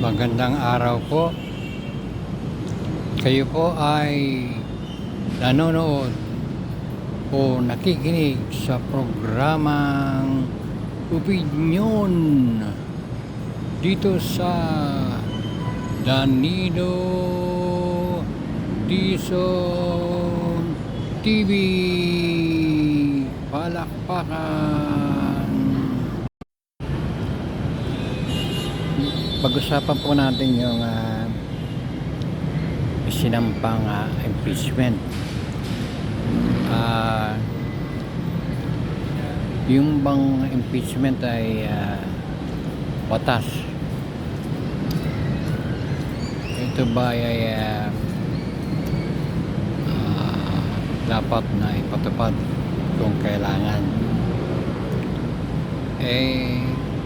Magandang araw po. Kayo po ay nanonood o nakikinig sa programang Opinyon dito sa Danilo Dizon TV. Palakpakan. Pag-usapan po natin yung sinampang impeachment. Yung bang impeachment ay batas? Ito ba ay dapat na ipatupad kung kailangan?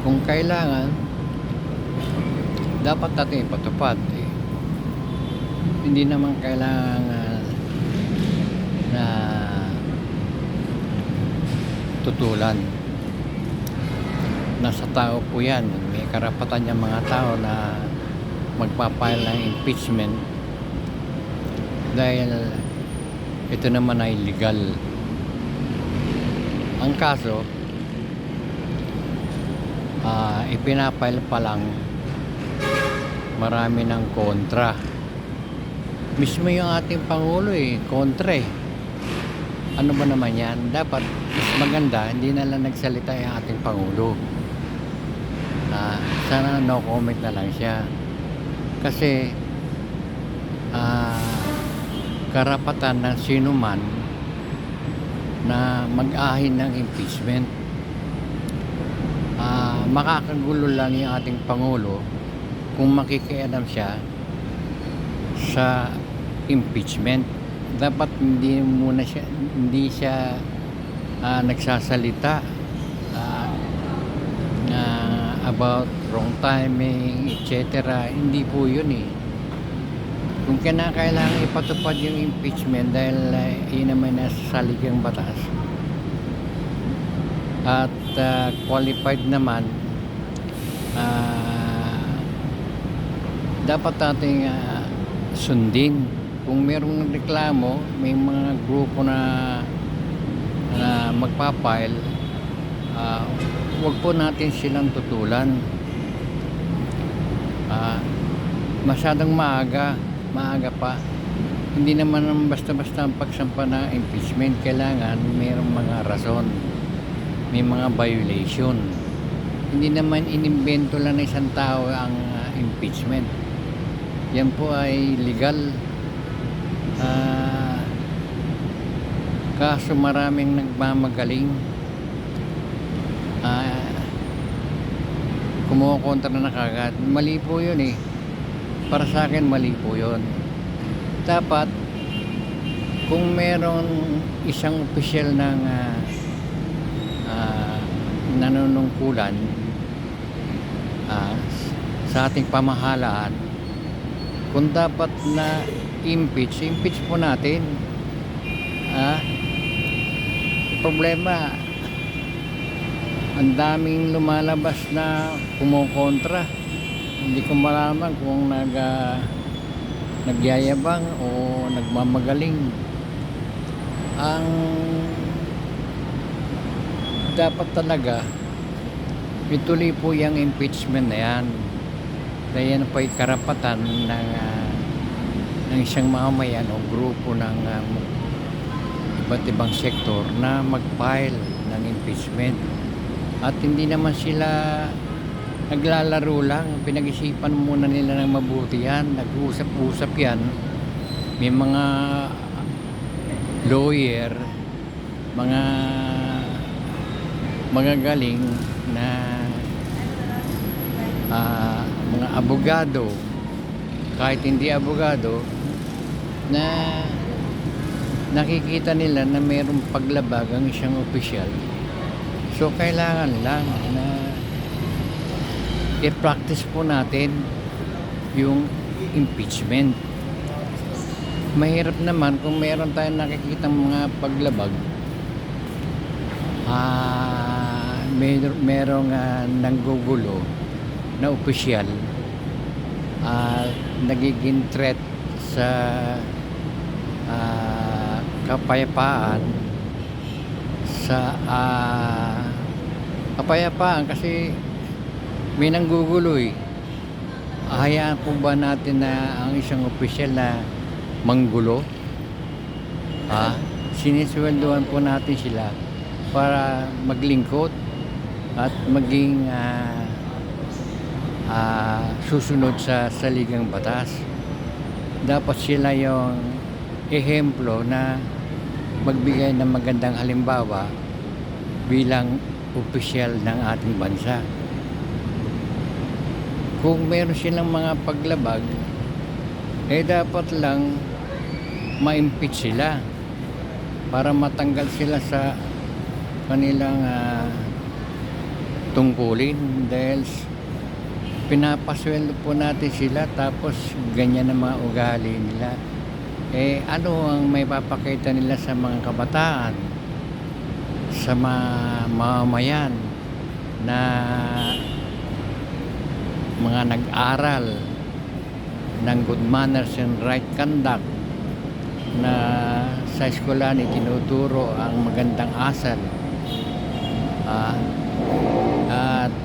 Kung kailangan, dapat natin ipatupad. Hindi naman kailangan na tutulan. Nasa tao po yan. May karapatan yung mga tao na magpapile ng impeachment dahil ito naman ay legal. Ang kaso, ipinapile pa lang, marami ng kontra. Mismo yung ating Pangulo kontra . Ano ba naman yan? Dapat mas maganda, hindi na lang nagsalita yung ating Pangulo. Sana no comment na lang siya. Kasi karapatan ng sino man na mag-ahin ng impeachment. Makakagulo lang yung ating Pangulo kung makikialam siya sa impeachment. Dapat hindi siya nagsasalita about wrong timing, etc. Hindi po yun . Kung kailangan ipatupad yung impeachment dahil yun naman nasa saligang batas at qualified naman, dapat nating sundin. Kung merong nagreklamo, may mga grupo na magpapile, wag po natin silang tutulan. Masyadong maaga pa. Hindi naman basta-basta ang pagsampa ng impeachment. Kailangan mayroong mga rason, may mga violation. Hindi naman inimbento lang ng isang tao ang impeachment. Yan po ay legal. Kaso maraming nagmamagaling, kumukontra na kagad. Mali po yun . Para sa akin, mali po yun. Dapat kung meron isang opisyal ng nanunungkulan sa ating pamahalaan, kung dapat na impeach po natin. Problema, ang daming lumalabas na kumukontra. Hindi ko malaman kung nagyayabang o nagmamagaling. Ang dapat talaga, ituloy po yung impeachment na yan. Dahil yan po ay karapatan ng isang mamamayan o grupo ng iba't ibang sektor na mag-file ng impeachment. At hindi naman sila naglalaro lang. Pinag-isipan muna nila ng mabuti yan. Nag-uusap-usap yan. May mga lawyer, mga magagaling na mga abogado, kahit hindi abogado, na nakikita nila na mayroong paglabag ang isang opisyal. So kailangan lang na i-practice po natin yung impeachment. Mahirap naman kung meron tayong nakikita mga paglabag, merong nanggugulo na opisyal ah, nagiging threat sa kapayapaan kapayapaan kasi may nanggugulo eh. Hahayaan po ba natin na ang isang opisyal na manggulo? Sinisweldohan po natin sila para maglingkod at maging susunod sa saligang batas. Dapat sila yung ehemplo na magbigay ng magandang halimbawa bilang opisyal ng ating bansa. Kung meron silang mga paglabag, dapat lang ma-impeach sila para matanggal sila sa kanilang tungkulin dahil pinapasweldo po natin sila tapos ganyan ang mga ugali nila. Ano ang may papakita nila sa mga kabataan, sa mga mamamayan na mga nag-aral ng good manners and right conduct, na sa eskwelahan tinuturo ang magandang asal, at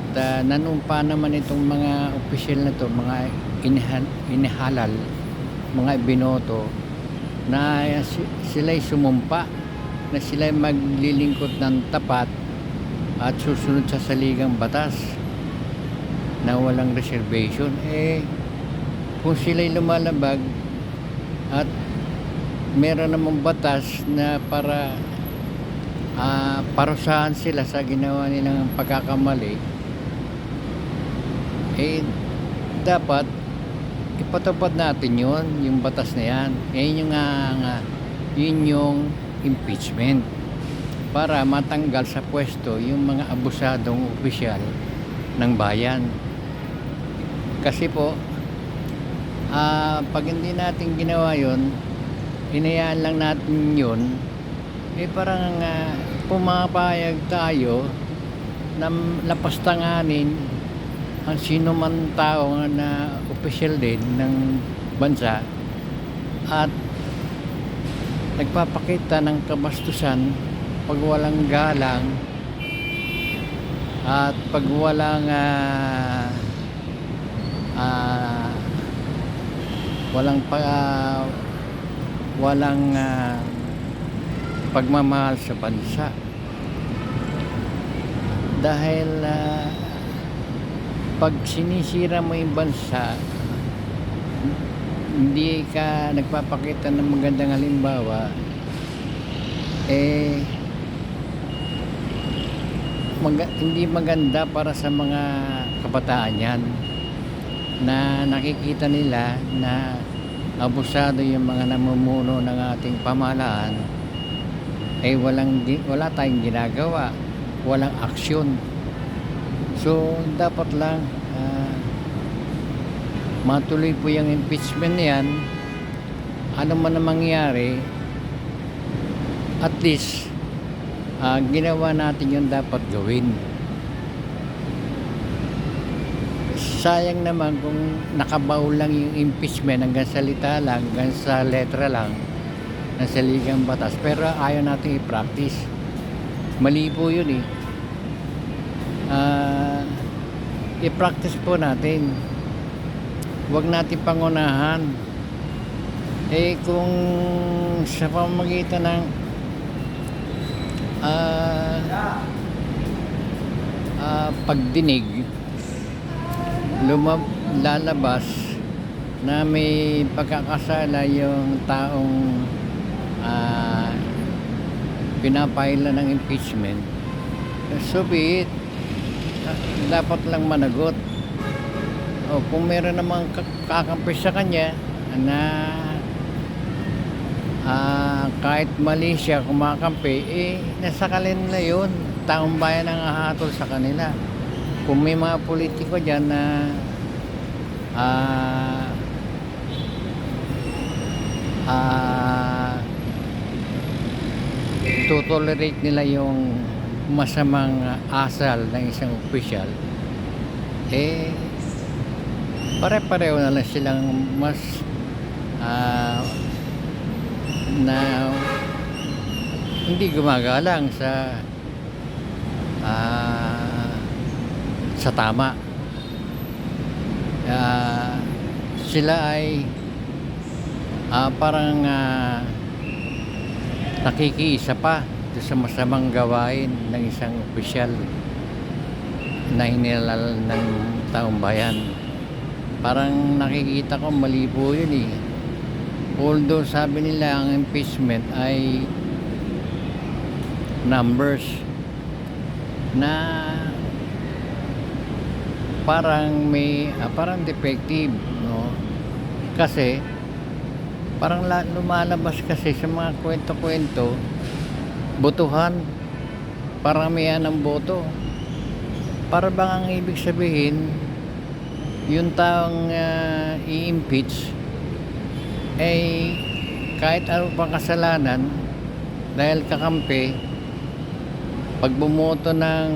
nanumpa naman itong mga opisyal na to, mga inihalal, mga binoto na sila'y sumumpa na sila'y maglilingkod ng tapat at susunod sa saligang batas na walang reservation. Kung sila'y lumalabag at meron namang batas na para parusahan sila sa ginawa nilang pagkakamali, dapat ipatupad natin yung batas na yan. Yun yung impeachment para matanggal sa pwesto yung mga abusadong opisyal ng bayan. Kasi po pag hindi natin ginawa yun, hinayaan lang natin yun, parang pumapayag tayo na lapastanganin ang sino man tao na opisyal din ng bansa at nagpapakita ng kabastusan pag walang galang at pag walang pagmamahal sa bansa. Dahil pag sinisira mo yung bansa, hindi ka nagpapakita ng magandang halimbawa, hindi maganda para sa mga kabataan yan, na nakikita nila na abusado yung mga namumuno ng ating pamahalaan, wala tayong ginagawa, walang aksyon. So dapat lang matuloy po yung impeachment na yan. Ano man ang mangyari, at least ginawa natin yung dapat gawin. Sayang naman kung nakabaw lang yung impeachment, hanggang salita lang, hanggang sa letra lang ng saligang batas, pero ayaw natin i-practice. Mali po yun i-practice po natin, huwag natin pangunahan. Kung sa pamamagitan ng pagdinig lalabas na may pagkakasala yung taong pinapaila ng impeachment, so be it. Dapat lang managot. Kung meron namang kakampi sa kanya na kahit mali siya kumakampi, nasa kanila yun, taong bayan ang hahatol sa kanila. Kung may mga politiko dyan na tutolerate nila yung masamang asal ng isang opisyal, pare-pareho na lang silang mas ah, na hindi gumagalang ah, sa tama. Ah, Sila ay parang nakikiisa pa doon sa masamang gawain ng isang opisyal na hinilal ng taong bayan. Parang nakikita ko mali po yun eh. Although sabi nila ang impeachment ay numbers na parang parang defective, no? Kasi parang lumalabas kasi sa mga kwento-kwento, botohan, paramihan ng boto. Para bang ang ibig sabihin, yung taong i-impeach ay kahit ano pang kasalanan, dahil kakampi, pag bumoto ng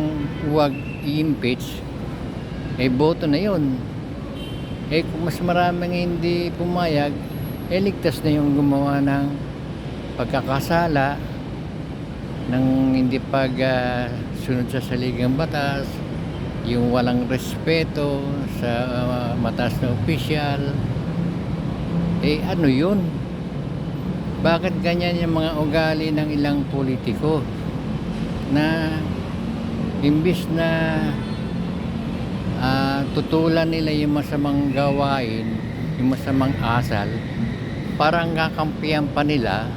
huwag i-impeach, boto na yun. Kung mas maraming hindi pumayag, ligtas na yung gumawa ng pagkakasala, ng hindi sunod sa saligang batas, yung walang respeto sa mataas na opisyal. Ano yun? Bakit ganyan yung mga ugali ng ilang politiko na imbis na tutulan nila yung masamang gawain, yung masamang asal, parang kakampihan pa nila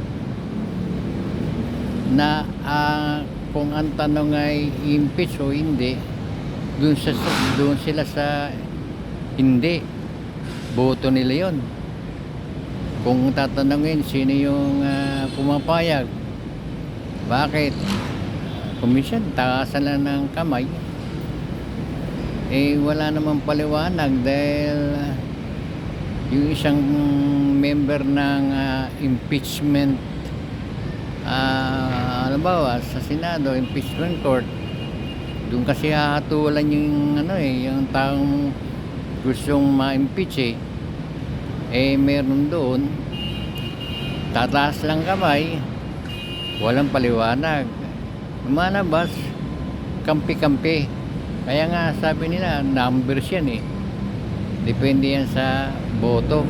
na kung ang tanong ay impeach o hindi, doon sila sa hindi, boto nila yon. Kung tatanungin sino yung pumapayag, bakit? Komisyon, takasan lang ng kamay. Wala namang paliwanag dahil yung isang member ng impeachment, halimbawa sa Senado, impeachment court, doon kasi hahatulan yung yung taong gustong ma-impeach meron doon, tataas lang kamay, walang paliwanag, lumalabas kampi-kampi. Kaya nga sabi nila numbers yan depende yan sa boto,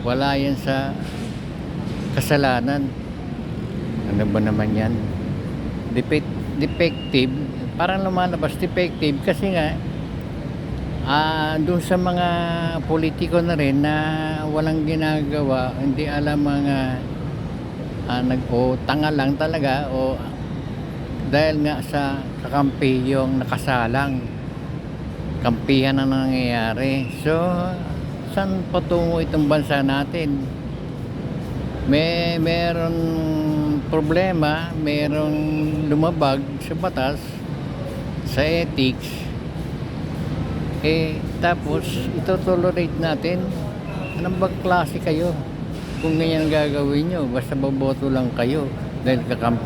wala yan sa kasalanan. Ano ba naman yan? Defective, parang lumalabas defective kasi nga doon sa mga politiko na rin na walang ginagawa, hindi alam mga tanga lang talaga, o dahil nga sa kakampi yung nakasalang, kampihan na nangyayari. So saan patungo itong bansa natin? Meron problema, meron lumabag sa batas, sa ethics, tapos ito-tolerate natin. Anong bang klase kayo kung ganyan gagawin nyo? Basta boboto lang kayo dahil kakampi